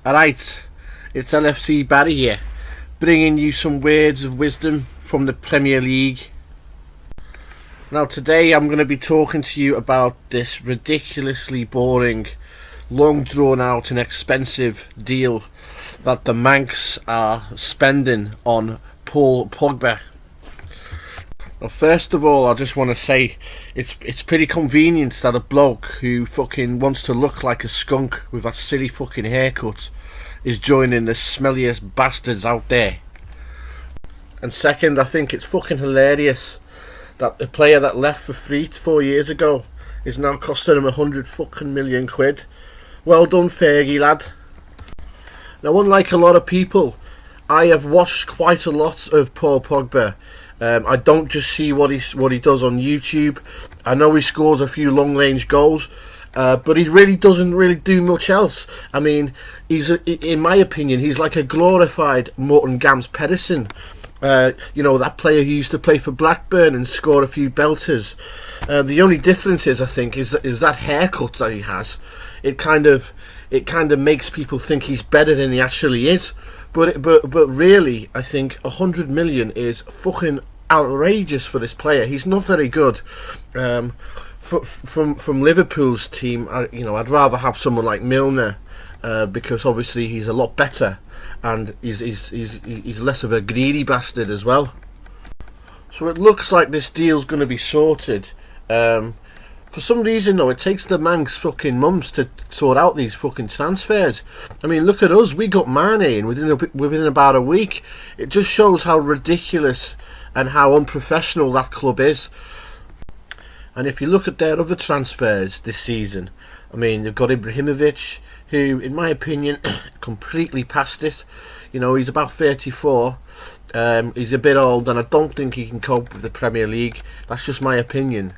Alright, it's LFC Barry here, bringing you some words of wisdom from the Premier League. Now today I'm going to be talking to you about this ridiculously boring, long drawn out and expensive deal that the Mancs are spending on Paul Pogba. Well, first of all, I just want to say it's pretty convenient that a bloke who fucking wants to look like a skunk with that silly fucking haircut is joining the smelliest bastards out there. And second, I think it's fucking hilarious that the player that left for free 4 years ago is now costing him 100 fucking million quid. Well done, Fergie lad. Now, unlike a lot of people, I have watched quite a lot of Paul Pogba. I don't just see what he does on YouTube. I know he scores a few long-range goals, but he really doesn't do much else. I mean, in my opinion, he's like a glorified Morton Gams Pedersen. You know, that player who used to play for Blackburn and score a few belters. The only difference is, I think, is that haircut that he has. It kind of makes people think he's better than he actually is. But really, I think 100 million is fucking outrageous for this player. He's not very good. From Liverpool's team, I'd rather have someone like Milner, because obviously he's a lot better and he's less of a greedy bastard as well. So it looks like this deal's going to be sorted. For some reason though, it takes the Mancs fucking mums to sort out these fucking transfers. I mean, look at us, we got Mane in within about a week. It just shows how ridiculous and how unprofessional that club is. And if you look at their other transfers this season, I mean, they've got Ibrahimovic, who, in my opinion, completely passed it. You know, he's about 34. He's a bit old, and I don't think he can cope with the Premier League. That's just my opinion.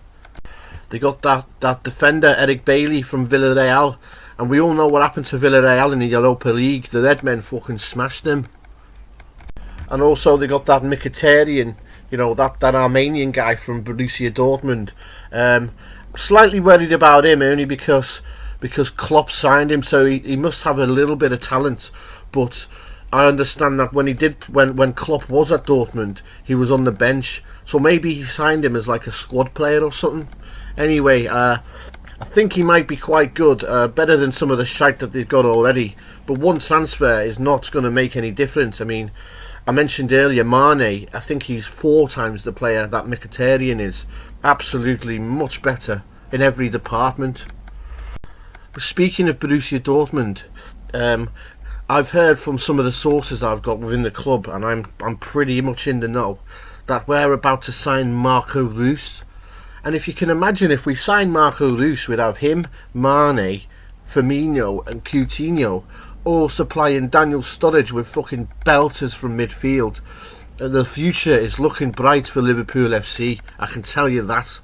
They got that defender, Eric Bailly, from Villarreal, and we all know what happened to Villarreal in the Europa League. The Redmen fucking smashed them. And also they got that Mkhitaryan, you know, that Armenian guy from Borussia Dortmund. Slightly worried about him, only because Klopp signed him, so he must have a little bit of talent. But I understand that when Klopp was at Dortmund, he was on the bench, so maybe he signed him as like a squad player or something. Anyway, I think he might be quite good, better than some of the shite that they've got already. But one transfer is not going to make any difference. I mean, I mentioned earlier Mane. I think he's 4 times the player that Mkhitaryan is. Absolutely much better in every department. But speaking of Borussia Dortmund, I've heard from some of the sources I've got within the club, and I'm pretty much in the know, that we're about to sign Marco Reus. And if you can imagine, if we sign Marco Reus, we'd have him, Mane, Firmino and Coutinho all supplying Daniel Sturridge with fucking belters from midfield. The future is looking bright for Liverpool FC, I can tell you that.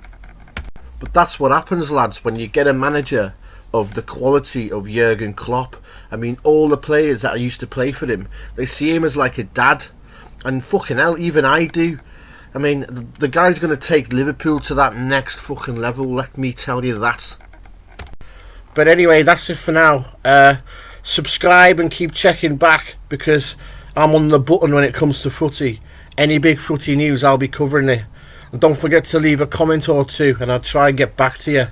But that's what happens, lads, when you get a manager of the quality of Jurgen Klopp. I mean, all the players that used to play for him, they see him as like a dad. And fucking hell, even I do. I mean, the guy's going to take Liverpool to that next fucking level, let me tell you that. But anyway, that's it for now. Subscribe and keep checking back, because I'm on the button when it comes to footy. Any big footy news, I'll be covering it. And don't forget to leave a comment or two, and I'll try and get back to you.